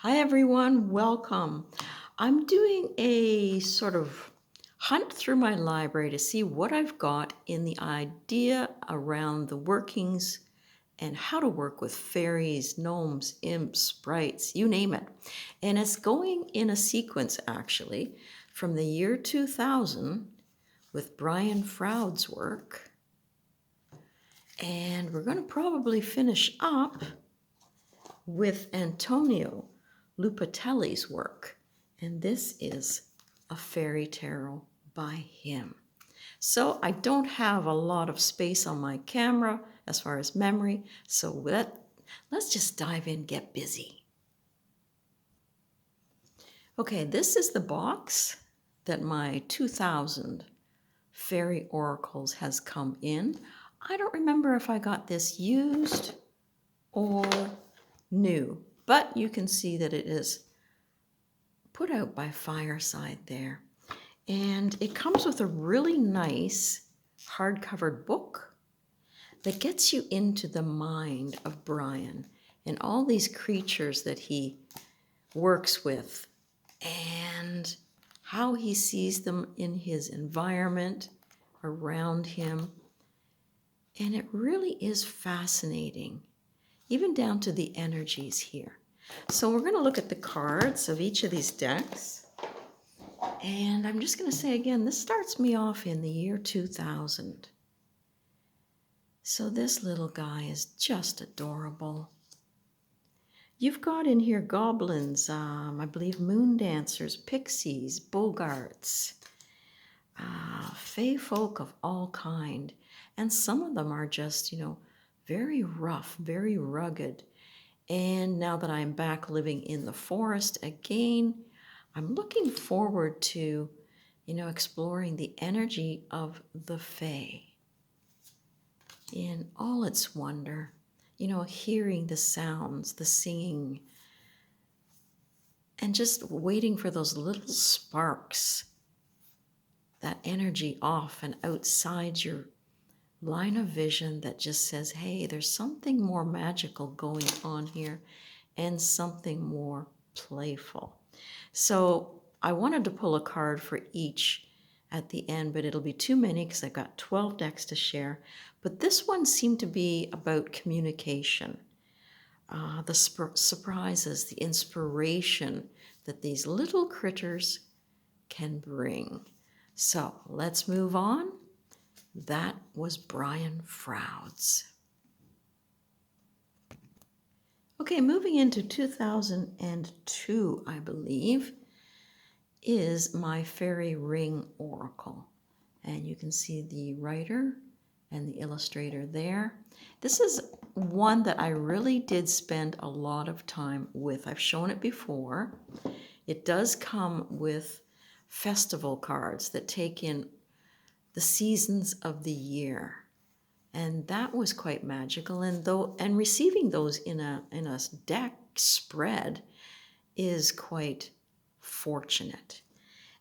Hi everyone, welcome. I'm doing a sort of hunt through my library to see what I've got in the idea around the workings and how to work with fairies, gnomes, imps, sprites, you name it. And it's going in a sequence actually from the year 2000 with Brian Froud's work. And we're going to probably finish up with Antonio Lupatelli's work, and this is a fairy tarot by him. So I don't have a lot of space on my camera as far as memory, so let's just dive in, get busy. Okay, this is the box that my 2000 Fairy Oracles has come in. I don't remember if I got this used or new, but you can see that it is put out by Fireside there. And it comes with a really nice hardcover book that gets you into the mind of Brian and all these creatures that he works with and how he sees them in his environment around him. And it really is fascinating, even down to the energies here. So we're going to look at the cards of each of these decks. And I'm just going to say again, this starts me off in the year 2000. So this little guy is just adorable. You've got in here goblins, I believe moon dancers, pixies, Boggarts, fae folk of all kind. And some of them are just, very rough, very rugged. And now that I'm back living in the forest again, I'm looking forward to, exploring the energy of the fae in all its wonder, hearing the sounds, the singing, and just waiting for those little sparks, that energy off and outside your line of vision that just says, hey, there's something more magical going on here and something more playful. So I wanted to pull a card for each at the end, but it'll be too many because I've got 12 decks to share. But this one seemed to be about communication, the surprises, the inspiration that these little critters can bring. So let's move on. That was Brian Froud's. Okay, moving into 2002, I believe, is my Fairy Ring Oracle. And you can see the writer and the illustrator there. This is one that I really did spend a lot of time with. I've shown it before. It does come with festival cards that take in the seasons of the year. And that was quite magical. And receiving those in a deck spread is quite fortunate.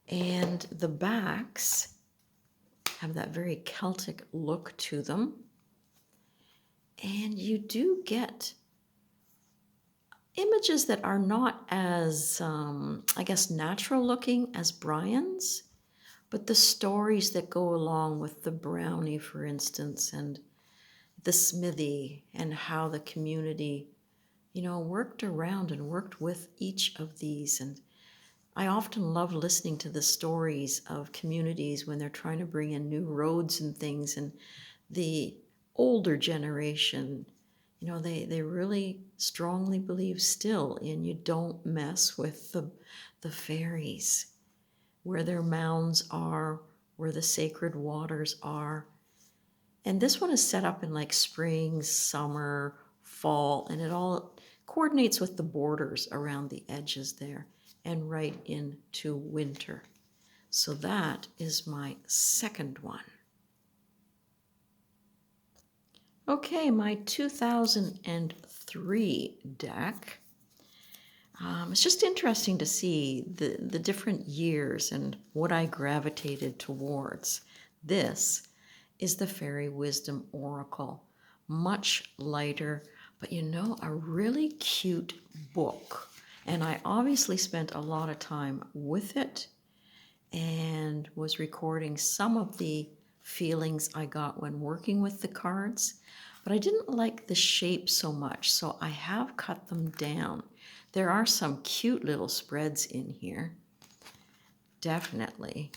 And the backs have that very Celtic look to them. And you do get images that are not as, natural looking as Brian's, but the stories that go along with the brownie, for instance, and the smithy, and how the community, worked around and worked with each of these. And I often love listening to the stories of communities when they're trying to bring in new roads and things, and the older generation, they really strongly believe still in you don't mess with the fairies, where their mounds are, where the sacred waters are. And this one is set up in like spring, summer, fall, and it all coordinates with the borders around the edges there and right into winter. So that is my second one. Okay, my 2003 deck. It's just interesting to see the different years and what I gravitated towards. This is the Fairy Wisdom Oracle. Much lighter, but a really cute book. And I obviously spent a lot of time with it and was recording some of the feelings I got when working with the cards, but I didn't like the shape so much, so I have cut them down. There are some cute little spreads in here, definitely.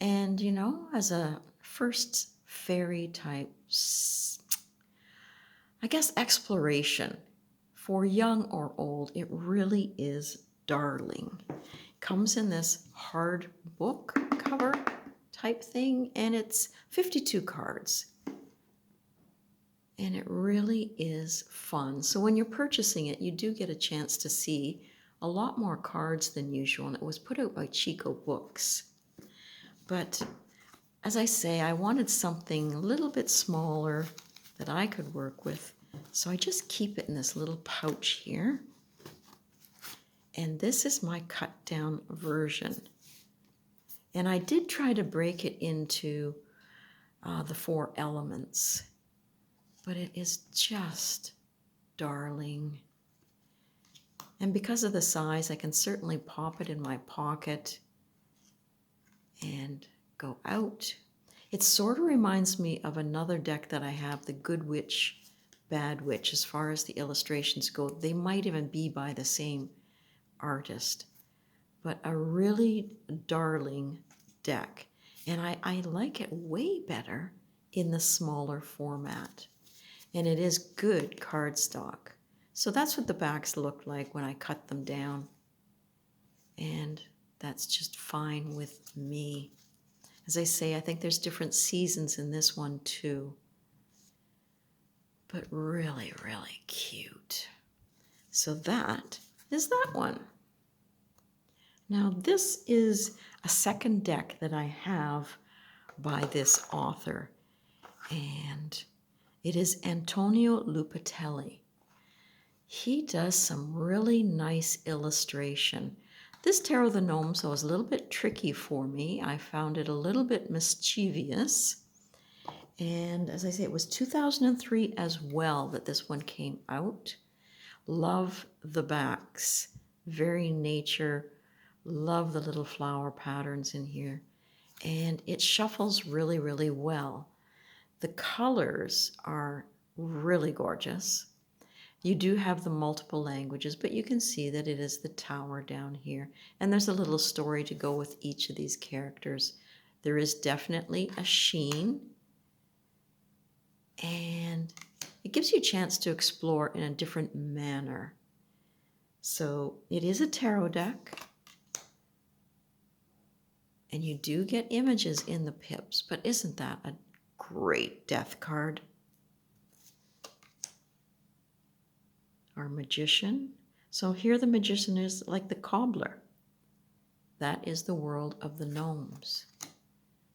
And you know, as a first fairy type, I guess, exploration for young or old, it really is darling. Comes in this hard book cover type thing, and it's 52 cards. And it really is fun. So when you're purchasing it, you do get a chance to see a lot more cards than usual, and it was put out by Chico Books. But as I say, I wanted something a little bit smaller that I could work with, so I just keep it in this little pouch here. And this is my cut down version. And I did try to break it into the 4 elements, but it is just darling. And because of the size, I can certainly pop it in my pocket and go out. It sort of reminds me of another deck that I have, the Good Witch, Bad Witch. As far as the illustrations go, they might even be by the same artist, but a really darling deck. And I like it way better in the smaller format. And it is good cardstock. So that's what the backs look like when I cut them down. And that's just fine with me. As I say, I think there's different seasons in this one too. But really, really cute. So that is that one. Now this is a second deck that I have by this author, and it is Antonio Lupatelli. He does some really nice illustration. This Tarot of the Gnomes was a little bit tricky for me. I found it a little bit mischievous. And as I say, it was 2003 as well that this one came out. Love the backs. Very nature. Love the little flower patterns in here. And it shuffles really, really well. The colors are really gorgeous. You do have the multiple languages, but you can see that it is the tower down here. And there's a little story to go with each of these characters. There is definitely a sheen. And it gives you a chance to explore in a different manner. So it is a tarot deck. And you do get images in the pips, but isn't that a great death card? Our magician. So here the magician is like the cobbler. That is the world of the gnomes.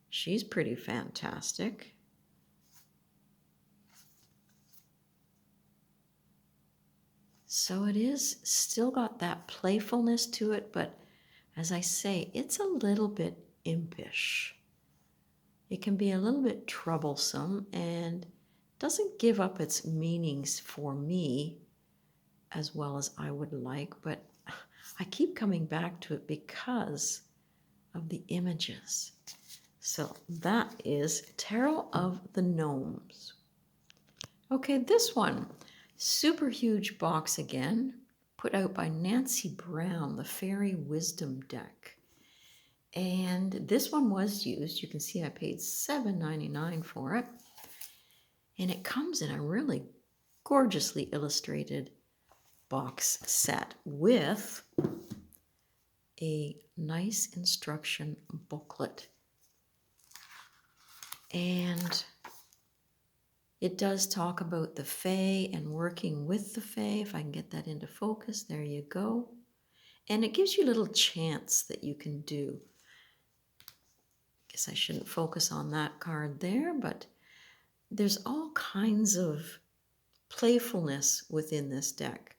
She's pretty fantastic. So it is still got that playfulness to it, but as I say, it's a little bit impish. It can be a little bit troublesome and doesn't give up its meanings for me as well as I would like, but I keep coming back to it because of the images. So that is Tarot of the Gnomes. Okay, this one, super huge box again, put out by Nancy Brown, the Fairy Wisdom deck. And this one was used. You can see I paid $7.99 for it. And it comes in a really gorgeously illustrated box set with a nice instruction booklet. And it does talk about the Fae and working with the Fae. If I can get that into focus, there you go. And it gives you little chants that you can do. Guess I shouldn't focus on that card there, but there's all kinds of playfulness within this deck.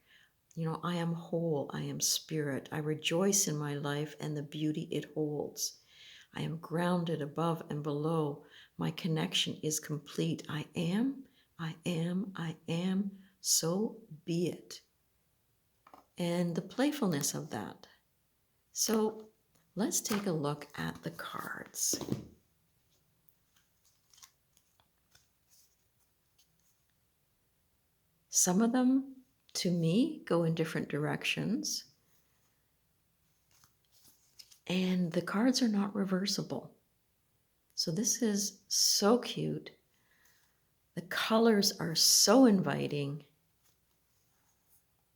You know, I am whole, I am spirit, I rejoice in my life and the beauty it holds. I am grounded above and below. My connection is complete. I am, so be it. and the playfulness of that. So let's take a look at the cards. Some of them, to me, go in different directions. And the cards are not reversible. So this is so cute. The colors are so inviting.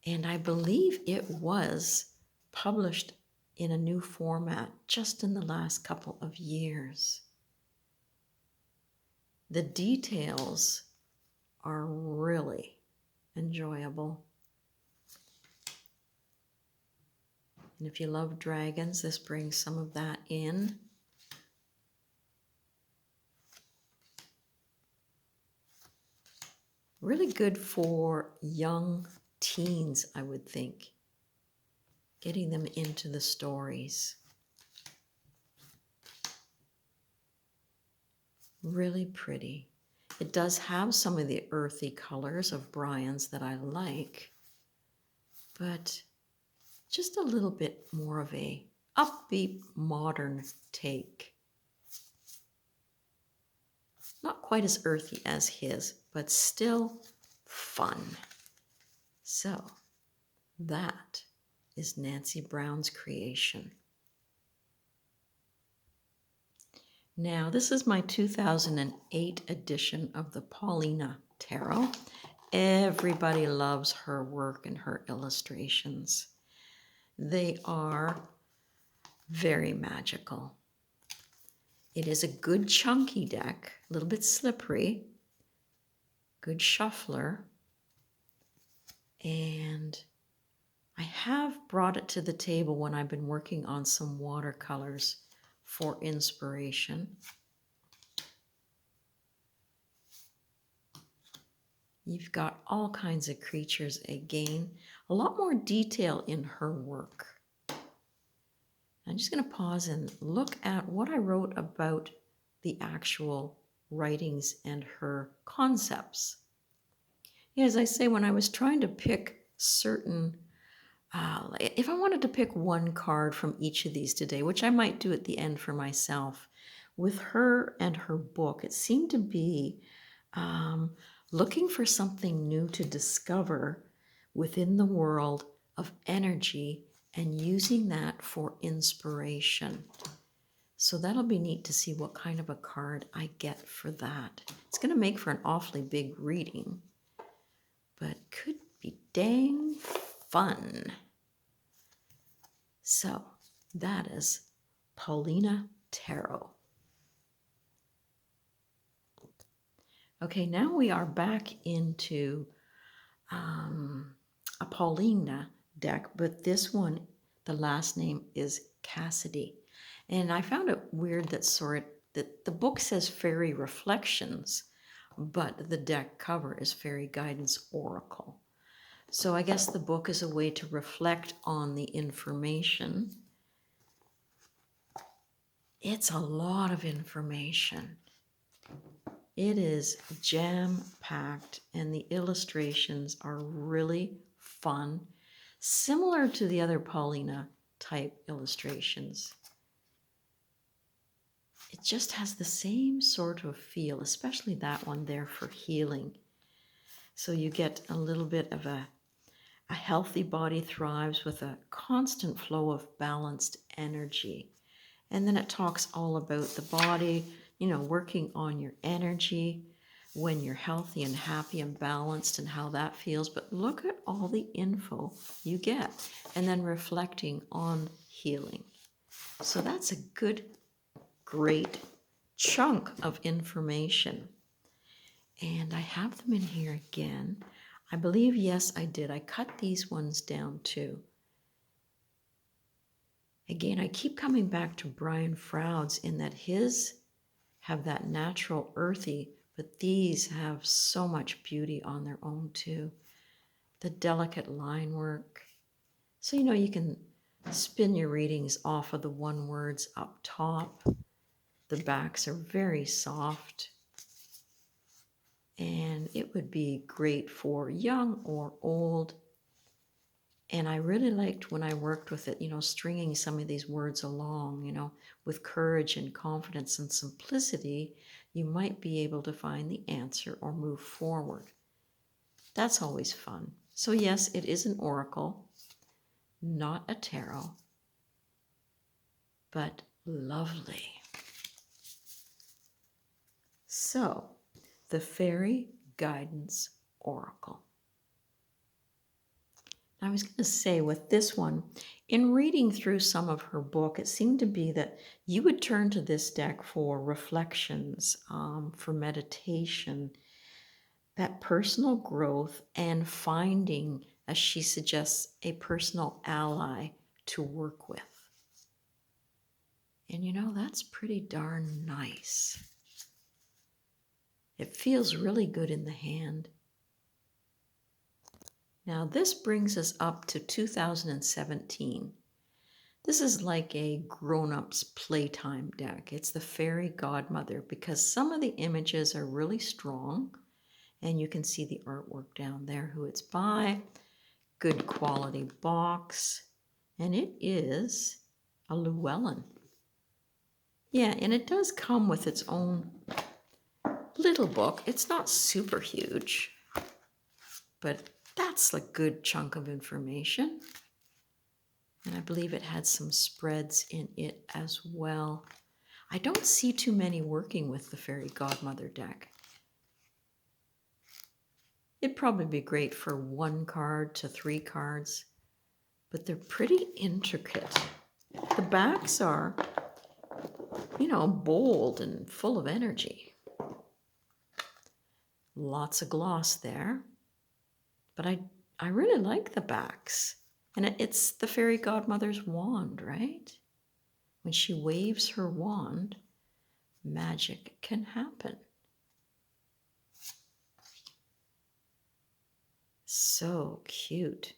And I believe it was published in a new format just in the last couple of years. The details are really enjoyable. And if you love dragons, this brings some of that in. Really good for young teens, I would think. Getting them into the stories. Really pretty. It does have some of the earthy colors of Brian's that I like, but just a little bit more of a upbeat, modern take. Not quite as earthy as his, but still fun. So that is Nancy Brown's creation. Now, this is my 2008 edition of the Paulina Tarot. Everybody loves her work and her illustrations. They are very magical. It is a good chunky deck, a little bit slippery, good shuffler, and I have brought it to the table when I've been working on some watercolors for inspiration. You've got all kinds of creatures again, a lot more detail in her work. I'm just going to pause and look at what I wrote about the actual writings and her concepts. As I say, when I was trying to pick certain, if I wanted to pick one card from each of these today, which I might do at the end for myself, with her and her book, it seemed to be looking for something new to discover within the world of energy and using that for inspiration. So that'll be neat to see what kind of a card I get for that. It's going to make for an awfully big reading, but could be dang fun. So that is Paulina Tarot. Okay, now we are back into a Paulina deck, but this one, the last name is Cassidy. And I found it weird that the book says Fairy Reflections, but the deck cover is Fairy Guidance Oracle. So I guess the book is a way to reflect on the information. It's a lot of information. It is jam-packed, and the illustrations are really fun, similar to the other Paulina type illustrations. It just has the same sort of feel, especially that one there for healing. So you get a little bit of a healthy body thrives with a constant flow of balanced energy. And then it talks all about the body, working on your energy when you're healthy and happy and balanced and how that feels. But look at all the info you get and then reflecting on healing. So that's a great chunk of information. And I have them in here again. I believe, yes, I did. I cut these ones down too. Again, I keep coming back to Brian Froud's in that his have that natural earthy, but these have so much beauty on their own too. The delicate line work. So, you can spin your readings off of the one words up top. The backs are very soft. And it would be great for young or old. And I really liked when I worked with it, stringing some of these words along, with courage and confidence and simplicity, you might be able to find the answer or move forward. That's always fun. So yes, it is an oracle, not a tarot, but lovely. So, the Fairy Guidance Oracle. I was going to say with this one, in reading through some of her book, it seemed to be that you would turn to this deck for reflections, for meditation, that personal growth, and finding, as she suggests, a personal ally to work with. And that's pretty darn nice. It feels really good in the hand. Now this brings us up to 2017. This is like a grown-ups playtime deck. It's the Fairy Godmother because some of the images are really strong and you can see the artwork down there, who it's by, good quality box, and it is a Llewellyn. Yeah, and it does come with its own little book. It's not super huge, but that's a good chunk of information. And I believe it had some spreads in it as well. I don't see too many working with the Fairy Godmother deck. It'd probably be great for 1 card to 3 cards, but they're pretty intricate. The backs are, bold and full of energy. Lots of gloss there, but I really like the backs. And it's the Fairy Godmother's wand, right? When she waves her wand, magic can happen. So cute.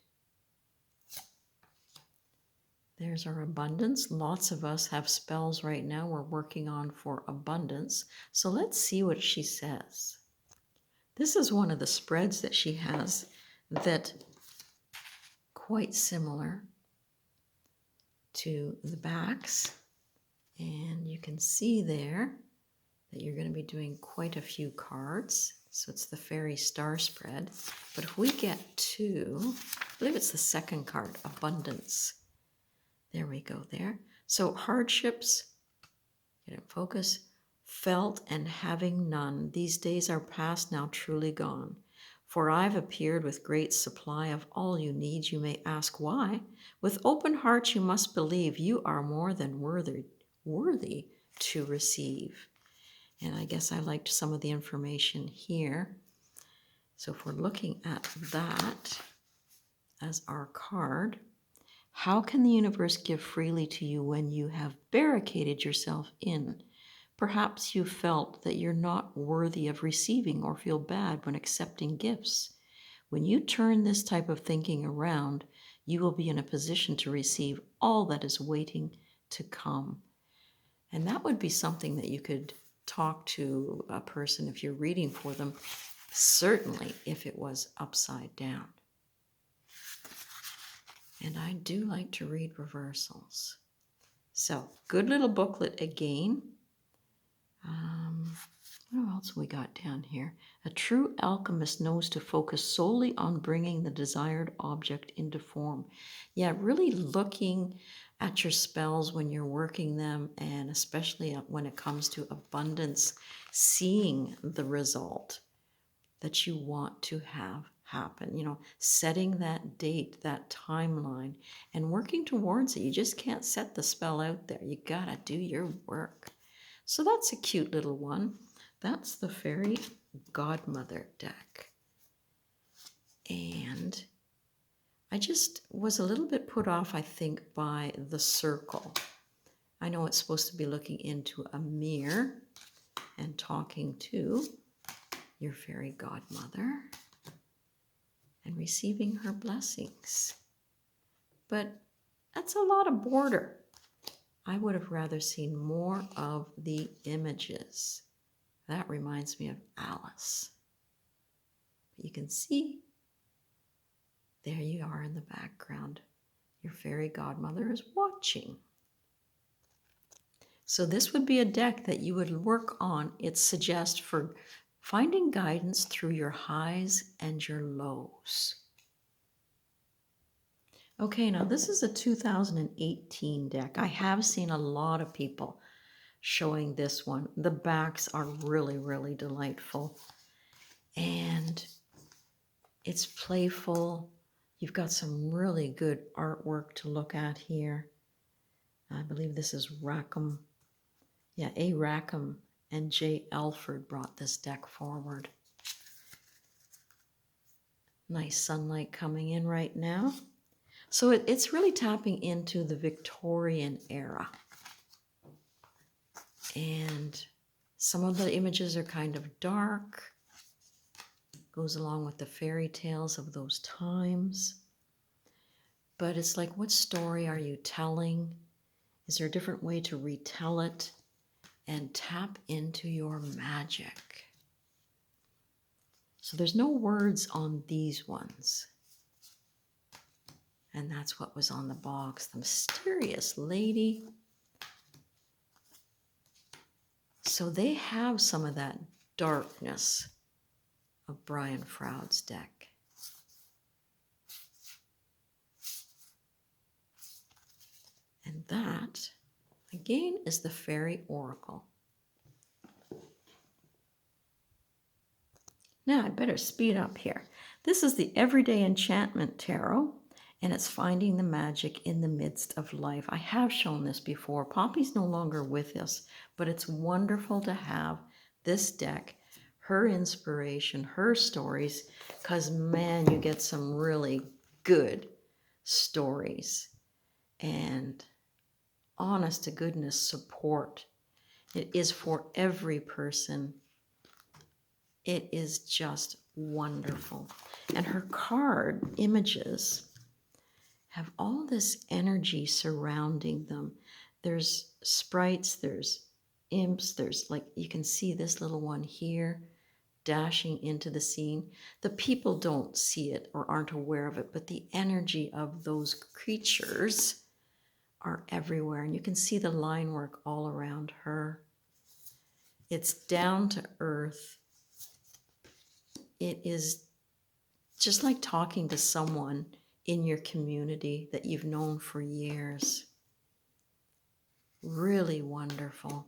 There's our abundance. Lots of us have spells right now we're working on for abundance. So let's see what she says. This is one of the spreads that she has that quite similar to the backs. And you can see there that you're going to be doing quite a few cards. So it's the Fairy Star spread. But if we get to, I believe it's the second card, Abundance. There we go there. So hardships, get in focus, felt and having none. These days are past, now truly gone. For I've appeared with great supply of all you need. You may ask why. With open hearts you must believe you are more than worthy to receive. And I guess I liked some of the information here. So if we're looking at that as our card, how can the universe give freely to you when you have barricaded yourself in? Perhaps you felt that you're not worthy of receiving or feel bad when accepting gifts. When you turn this type of thinking around, you will be in a position to receive all that is waiting to come. And that would be something that you could talk to a person if you're reading for them, certainly if it was upside down. And I do like to read reversals. So, good little booklet again. What else we got down here? A true alchemist knows to focus solely on bringing the desired object into form. Yeah, really looking at your spells when you're working them, and especially when it comes to abundance, seeing the result that you want to have happen, setting that date, that timeline, and working towards it. You just can't set the spell out there. You gotta do your work. So that's a cute little one. That's the Fairy Godmother deck. And I just was a little bit put off, I think, by the circle. I know it's supposed to be looking into a mirror and talking to your Fairy Godmother and receiving her blessings. But that's a lot of border. I would have rather seen more of the images. That reminds me of Alice. You can see There you are in the background. Your fairy godmother is watching. So this would be a deck that you would work on. It suggests for finding guidance through your highs and your lows. Okay, now this is a 2018 deck. I have seen a lot of people showing this one. The backs are really, really delightful. And it's playful. You've got some really good artwork to look at here. I believe this is Rackham. Yeah, A. Rackham and J. Alford brought this deck forward. Nice sunlight coming in right now. So it's really tapping into the Victorian era. And some of the images are kind of dark. Goes along with the fairy tales of those times. But it's like, what story are you telling? Is there a different way to retell it? And tap into your magic. So there's no words on these ones. And that's what was on the box. The mysterious lady. So they have some of that darkness of Brian Froud's deck. And that, again, is the Fairy Oracle. Now, I'd better speed up here. This is the Everyday Enchantment Tarot, and it's finding the magic in the midst of life. I have shown this before. Poppy's no longer with us, but it's wonderful to have this deck, her inspiration, her stories, because, man, you get some really good stories and honest to goodness support. It is for every person. It is just wonderful. And her card images have all this energy surrounding them. There's sprites, there's imps, there's, like, you can see this little one here dashing into the scene. The people don't see it or aren't aware of it, but the energy of those creatures are everywhere. And you can see the line work all around her. It's down to earth. It is just like talking to someone in your community that you've known for years. Really wonderful.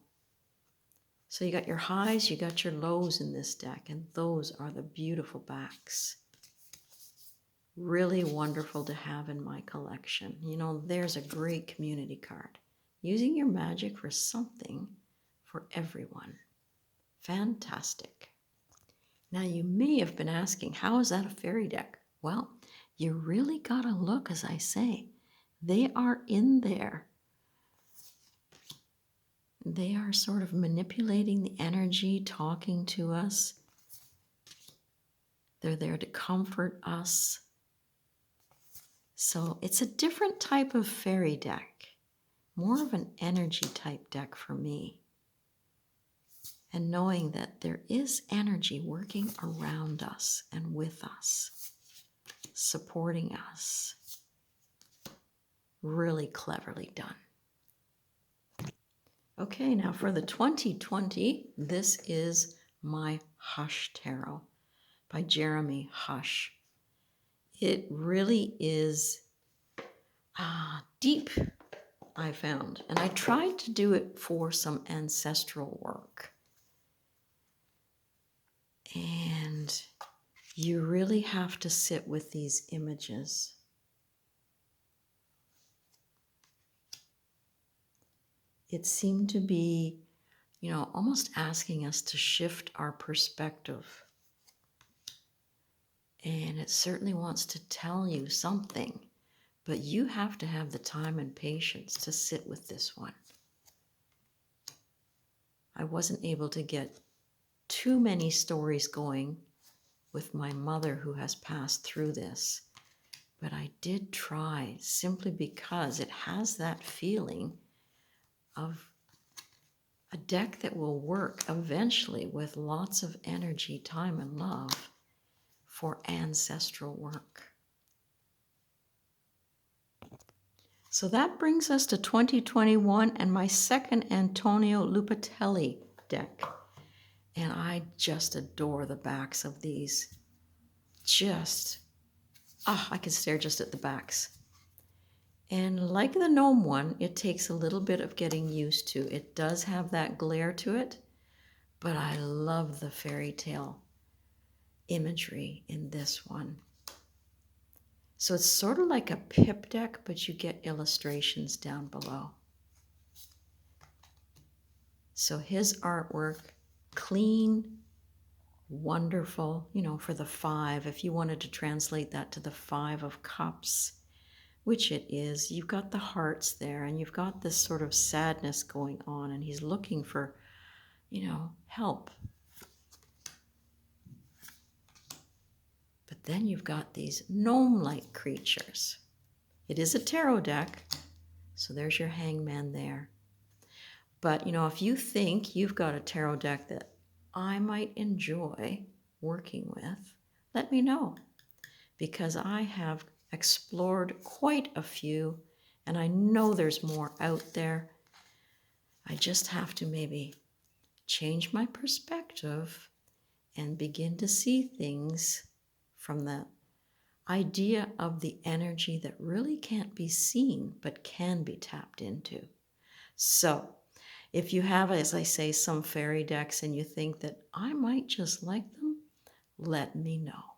So you got your highs, you got your lows in this deck, and those are the beautiful backs. Really wonderful to have in my collection. You know, there's a great community card. Using your magic for something for everyone. Fantastic. Now, you may have been asking, how is that a fairy deck? Well, you really got to look, as I say. They are in there. They are sort of manipulating the energy, talking to us. They're there to comfort us. So it's a different type of fairy deck, more of an energy type deck for me. And knowing that there is energy working around us and with us, supporting us. Really cleverly done. Okay, now for the 2020, this is my Hush Tarot by Jeremy Hush. It really is deep, I found. And I tried to do it for some ancestral work. And you really have to sit with these images. It seemed to be, you know, almost asking us to shift our perspective. And it certainly wants to tell you something, but you have to have the time and patience to sit with this one. I wasn't able to get too many stories going with my mother who has passed through this, but I did try simply because it has that feeling of a deck that will work eventually with lots of energy, time, and love for ancestral work. So that brings us to 2021 and my second Antonio Lupatelli deck. And I just adore the backs of these. I could stare just at the backs. And like the gnome one, it takes a little bit of getting used to. It does have that glare to it, but I love the fairy tale imagery in this one. So it's sort of like a pip deck, but you get illustrations down below. So his artwork, clean, wonderful, for the 5. If you wanted to translate that to the 5 of Cups, which it is, you've got the hearts there and you've got this sort of sadness going on and he's looking for, help. But then you've got these gnome-like creatures. It is a tarot deck, so there's your hangman there. But, if you think you've got a tarot deck that I might enjoy working with, let me know, because I have explored quite a few, and I know there's more out there. I just have to maybe change my perspective and begin to see things from the idea of the energy that really can't be seen but can be tapped into. So, if you have, as I say, some fairy decks and you think that I might just like them, let me know.